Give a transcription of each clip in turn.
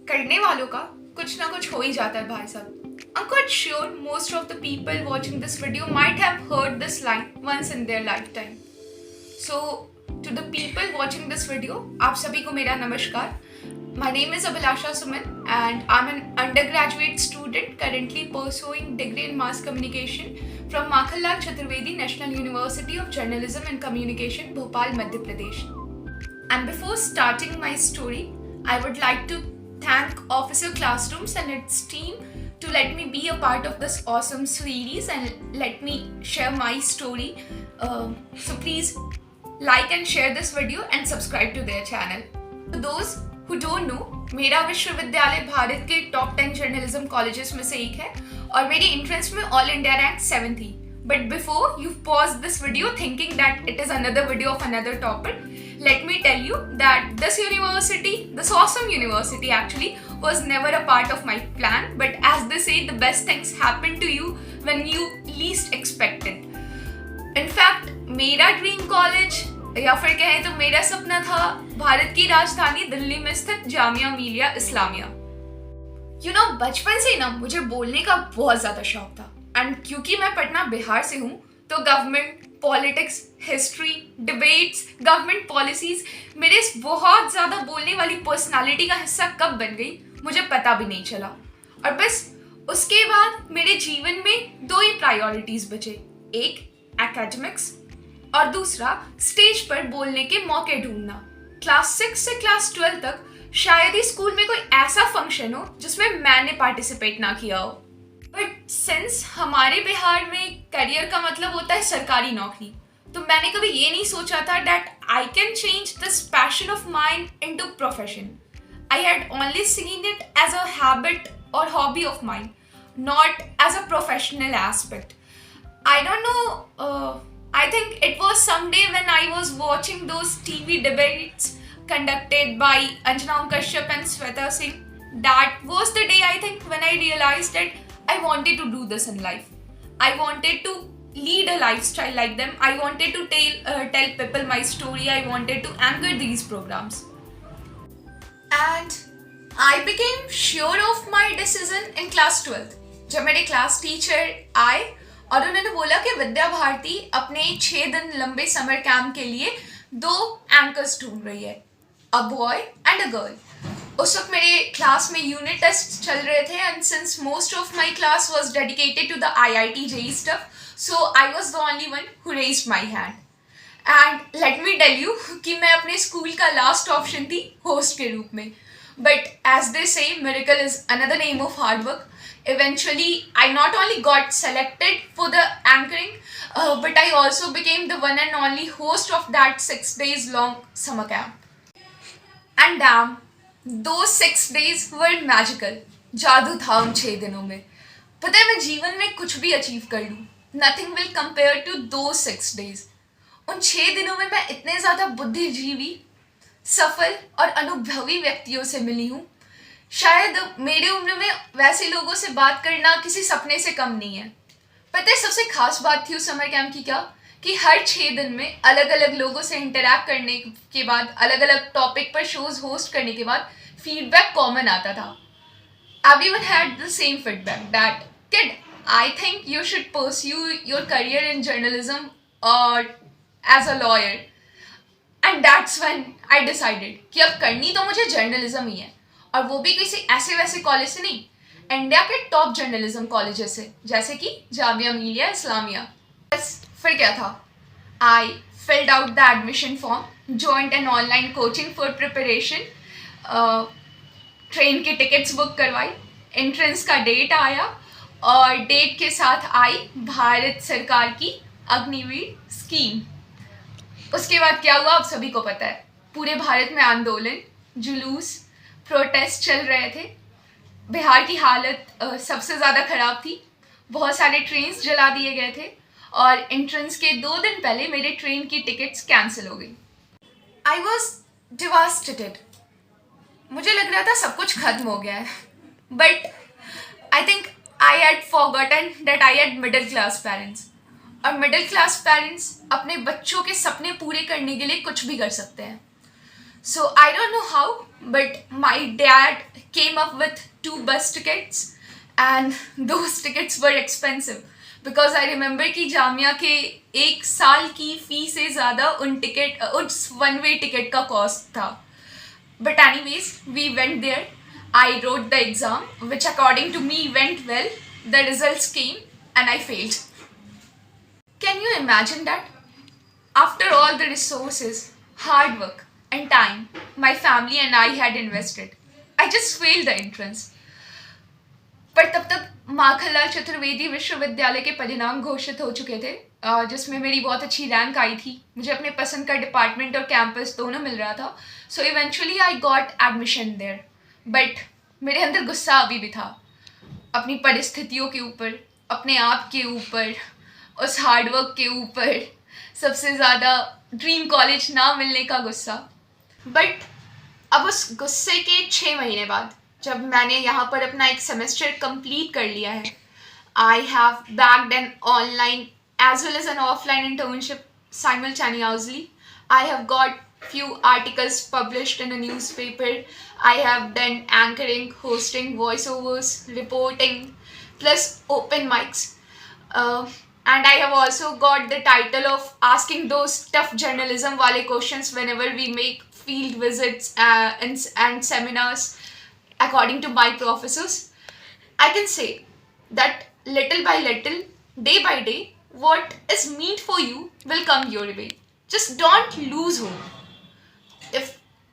करने वालों का कुछ ना कुछ हो ही जाता है भाई साहब. I'm quite sure most of the people watching this video might have heard this line once in their lifetime. So, to the people watching this video, आप सभी को मेरा नमस्कार. My name is Abhilasha Suman and I'm an undergraduate student currently pursuing degree in mass communication from Makhanlal Chaturvedi National University of Journalism and Communication, Bhopal, Madhya Pradesh. And before starting my story, I would like to thank Officer Classrooms and its team to let me be a part of this awesome series and let me share my story. So please like and share this video and subscribe to their channel. To those who don't know, मेरा विश्वविद्यालय भारत के top 10 journalism colleges में से एक है और मेरी entrance में ऑल इंडिया रैंक 7 थी. But before you pause this video thinking that it is another video of another topper, let me tell you that this university, this awesome university actually, was never a part of my plan. But as they say, the best things happen to you when you least expect it. In fact, मेरा dream college या फिर कहें तो मेरा सपना था भारत की राजधानी दिल्ली में स्थित जामिया मिलिया इस्लामिया. बचपन से ही ना मुझे बोलने का बहुत ज्यादा शौक था. एंड क्योंकि मैं पटना बिहार से हूँ तो government, politics, history, debates, government policies मेरे इस बहुत ज़्यादा बोलने वाली पर्सनालिटी का हिस्सा कब बन गई मुझे पता भी नहीं चला. और बस उसके बाद मेरे जीवन में दो ही प्रायोरिटीज़ बचे. एक एकेडमिक्स और दूसरा स्टेज पर बोलने के मौके ढूंढना. क्लास 6 से क्लास 12 तक शायद ही स्कूल में कोई ऐसा फंक्शन हो जिसमें मैंने पार्टिसिपेट ना किया हो. बट सिंस हमारे बिहार में करियर का मतलब होता है सरकारी नौकरी, तो मैंने कभी ये नहीं सोचा था that I can change this passion of mind into profession. I had only seen it as a habit or hobby of mind, not as a professional aspect. I don't know, I think it was someday when I was watching those TV debates conducted by Anjana Kashyap and Sweta Singh. That was the day I think when I realized that I wanted to do this in life. I wanted to lead a lifestyle like them. I wanted to tell people my story. I wanted to anchor these programs. And I became sure of my decision in class 12th. जब मेरे class teacher आए और उन्होंने बोला कि विद्या भारती अपने 6 दिन लंबे समर कैंप के लिए 2 एंकर्स ढूंढ रही है, a boy and a girl. उस वक्त मेरे क्लास में यूनिट टेस्ट चल रहे थे and since most of my class was dedicated to the IIT JEE stuff, so I was the only one who raised my hand. And let me tell you कि मैं अपने school का last option थी host के रूप में. But as they से miracle is another name of hard work. Eventually, I not only got selected for the anchoring, but I also became the one and only host of that 6 days long summer camp. And damn, those 6 days were magical. जादू था उन 6 दिनों में. पता है मैं जीवन में कुछ भी अचीव कर लूँ, nothing will compare to those 6 days. उन 6 दिनों में मैं इतने ज़्यादा बुद्धिजीवी, सफल और अनुभवी व्यक्तियों से मिली हूँ. शायद मेरी उम्र में वैसे लोगों से बात करना किसी सपने से कम नहीं है. पता है सबसे खास बात थी उस समर कैंप की क्या, कि हर 6 दिन में अलग अलग लोगों से इंटरैक्ट करने के बाद, अलग अलग टॉपिक पर शोज होस्ट करने के बाद फीडबैक कॉमन आता था. Everyone had the same feedback that kid, I think you should pursue your career in journalism or as a lawyer. And that's when I decided कि अब करनी तो मुझे जर्नलिज्म ही है, और वो भी किसी ऐसे वैसे कॉलेज से नहीं, इंडिया के टॉप जर्नलिज्म कॉलेजेस से, जैसे कि जामिया मिलिया इस्लामिया. बस फिर क्या था, I filled out the admission form, joined an online coaching for preparation, train की टिकट्स बुक करवाई, एंट्रेंस का डेट आया और डेट के साथ आई भारत सरकार की अग्निवीर स्कीम. उसके बाद क्या हुआ आप सभी को पता है. पूरे भारत में आंदोलन, जुलूस, प्रोटेस्ट चल रहे थे. बिहार की हालत सबसे ज़्यादा ख़राब थी. बहुत सारे ट्रेन्स जला दिए गए थे और एंट्रेंस के 2 दिन पहले मेरे ट्रेन की टिकट्स कैंसिल हो गई. I was devastated. मुझे लग रहा था सब कुछ खत्म हो गया है. But I think I had forgotten that I had middle class parents. और मिडिल क्लास पेरेंट्स अपने बच्चों के सपने पूरे करने के लिए कुछ भी कर सकते हैं. So I don't know how, but my dad came up with 2 bus tickets, and those tickets were expensive because I remember कि जामिया के 1 साल की फी से ज़्यादा उस वन वे टिकट का कॉस्ट था. But anyways, we went there. I wrote the exam, which according to me went well. The results came and I failed. Can you imagine that? After all the resources, hard work, and time my family and I had invested, I just failed the entrance. पर तब तक माखनलाल चतुर्वेदी विश्वविद्यालय के परिणाम घोषित हो चुके थे, जिसमें मेरी बहुत अच्छी रैंक आई थी. मुझे अपने पसंद का डिपार्टमेंट और कैंपस दोनों मिल रहा था. So eventually I got admission there. But मेरे अंदर गुस्सा अभी भी था, अपनी परिस्थितियों के ऊपर, अपने आप के ऊपर, उस हार्डवर्क के ऊपर, सबसे ज़्यादा ड्रीम कॉलेज ना मिलने का गुस्सा. बट अब उस गुस्से के 6 महीने बाद जब मैंने यहाँ पर अपना एक सेमेस्टर कंप्लीट कर लिया है, I have backed an online as well as an offline internship simultaneously. I have got few articles published in a newspaper. I have done anchoring, hosting, voiceovers, reporting, plus open mics. And I have also got the title of asking those tough journalism wale questions whenever we make field visits and seminars according to my professors. I can say that little by little, day by day, what is meant for you will come your way. Just don't lose hope. If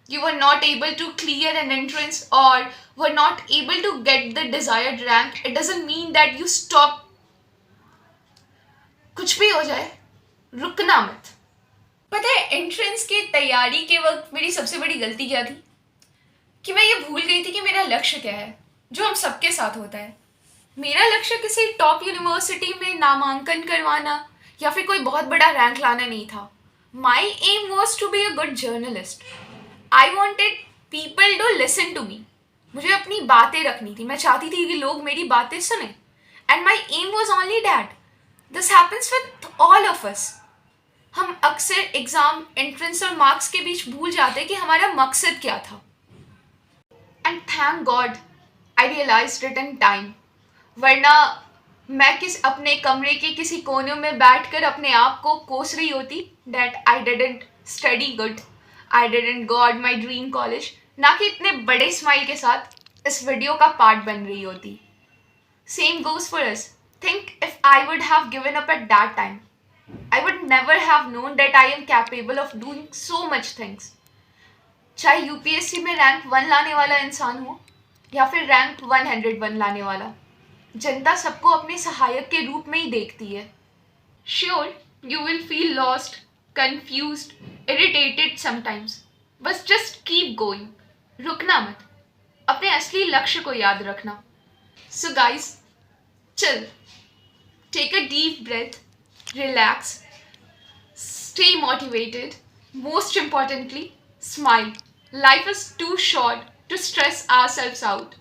you were not able to clear an entrance or were not able to get the desired rank, it doesn't mean that you stop. कुछ भी हो जाए, रुकना मत. पता है entrance की तैयारी के वक्त मेरी सबसे बड़ी गलती क्या थी? कि मैं ये भूल गई थी कि मेरा लक्ष्य क्या है, जो हम सबके साथ होता है. मेरा लक्ष्य किसी टॉप यूनिवर्सिटी में नामांकन करवाना या फिर कोई बहुत बड़ा रैंक लाना नहीं था. My aim was to be a good journalist. I wanted people to listen to me. मुझे अपनी बातें रखनी थी. मैं चाहती थी कि लोग मेरी बातें सुने. And my aim was only that. This happens with all of us. हम अक्सर एग्ज़ाम, एंट्रेंस और मार्क्स के बीच भूल जाते कि हमारा मकसद क्या था. And thank God I realised it in time. वरना मैं अपने कमरे के किसी कोने में बैठकर अपने आप को कोस रही होती that I didn't study good, I didn't got my dream college, ना कि इतने बड़े स्माइल के साथ इस वीडियो का पार्ट बन रही होती. Same goes for us. Think if I would have given up at that time, I would never have known that I am capable of doing so much things. चाहे UPSC में rank 1 लाने वाला इंसान हो या फिर रैंक 101 लाने वाला, जनता सबको अपने सहायक के रूप में ही देखती है. Sure you will feel lost, confused, irritated sometimes, बस जस्ट कीप गोइंग. रुकना मत. अपने असली लक्ष्य को याद रखना. So guys, chill, take a deep breath, relax, stay motivated, most importantly smile. Life is too short to stress ourselves out.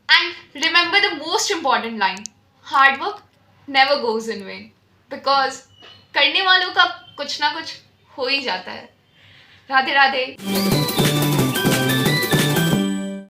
And remember the most important line, hard work never goes in vain. Because करने वालों का कुछ ना कुछ हो ही जाता है. राधे राधे.